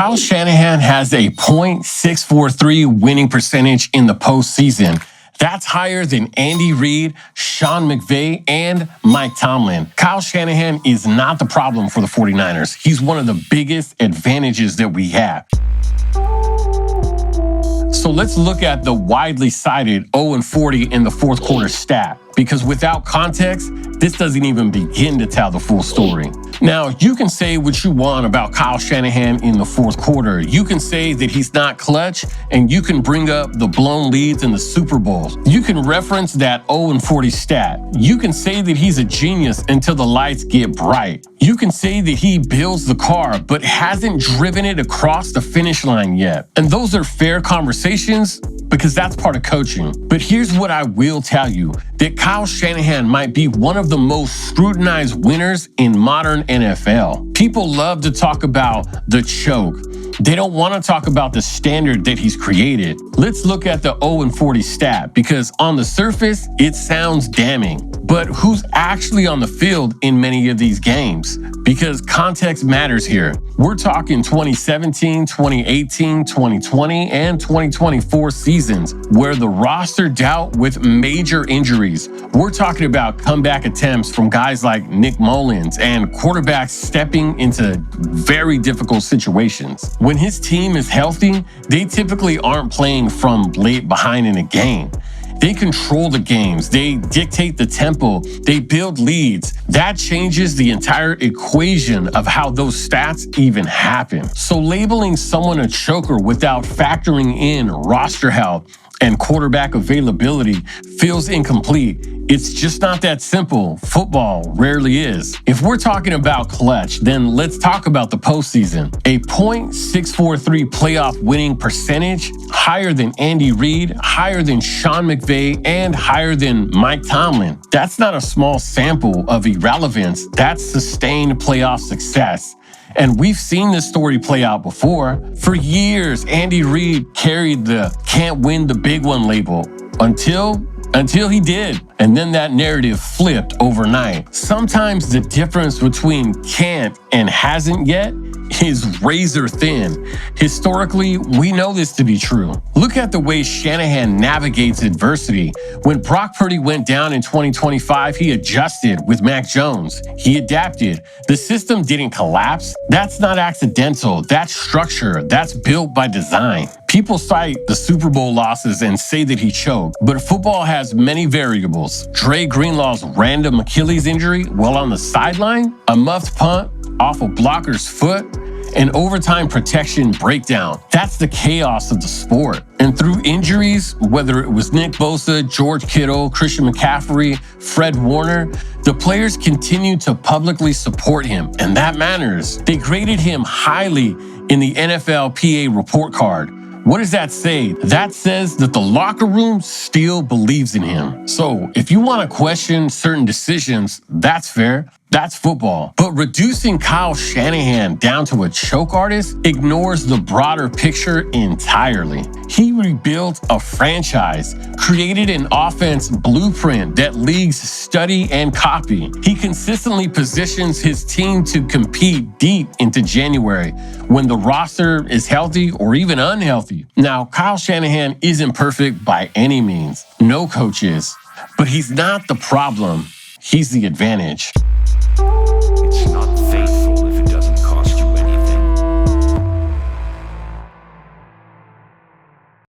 Kyle Shanahan has a .643 winning percentage in the postseason. That's higher than Andy Reid, Sean McVay, and Mike Tomlin. Kyle Shanahan is not the problem for the 49ers. He's one of the biggest advantages that we have. So let's look at the widely cited 0-40 in the fourth quarter stat, because without context, this doesn't even begin to tell the full story. Now, you can say what you want about Kyle Shanahan in the fourth quarter. You can say that he's not clutch, and you can bring up the blown leads in the Super Bowl. You can reference that 0-40 stat. You can say that he's a genius until the lights get bright. You can say that he builds the car, but hasn't driven it across the finish line yet. And those are fair conversations, because that's part of coaching. But here's what I will tell you, that Kyle Shanahan might be one of the most scrutinized winners in modern NFL. People love to talk about the choke. They don't want to talk about the standard that he's created. Let's look at the 0-40 stat, because on the surface, it sounds damning. But who's actually on the field in many of these games? Because context matters here. We're talking 2017, 2018, 2020, and 2024 seasons where the roster dealt with major injuries. We're talking about comeback attempts from guys like Nick Mullins and quarterbacks stepping into very difficult situations. When his team is healthy, they typically aren't playing from late behind in a game. They control the games, they dictate the tempo, they build leads. That changes the entire equation of how those stats even happen. So labeling someone a choker without factoring in roster health and quarterback availability feels incomplete. It's just not that simple. Football rarely is. If we're talking about clutch, then let's talk about the postseason. A .643 playoff winning percentage, higher than Andy Reid, higher than Sean McVay, and higher than Mike Tomlin. That's not a small sample of irrelevance. That's sustained playoff success. And we've seen this story play out before. For years, Andy Reid carried the can't win the big one label until he did. And then that narrative flipped overnight. Sometimes the difference between can't and hasn't yet is razor thin. Historically, we know this to be true. Look at the way Shanahan navigates adversity. When Brock Purdy went down in 2025, he adjusted with Mac Jones. He adapted. The system didn't collapse. That's not accidental. That's structure. That's built by design. People cite the Super Bowl losses and say that he choked, but football has many variables. Dre Greenlaw's random Achilles injury while on the sideline, a muffed punt off a blocker's foot, an overtime protection breakdown. That's the chaos of the sport. And through injuries, whether it was Nick Bosa, George Kittle, Christian McCaffrey, Fred Warner, the players continued to publicly support him, and that matters. They graded him highly in the NFLPA report card. What does that say? That says that the locker room still believes in him. So if you want to question certain decisions, that's fair. That's football. But reducing Kyle Shanahan down to a choke artist ignores the broader picture entirely. He rebuilt a franchise, created an offense blueprint that leagues study and copy. He consistently positions his team to compete deep into January when the roster is healthy or even unhealthy. Now, Kyle Shanahan isn't perfect by any means. No coach is. But he's not the problem. He's the advantage.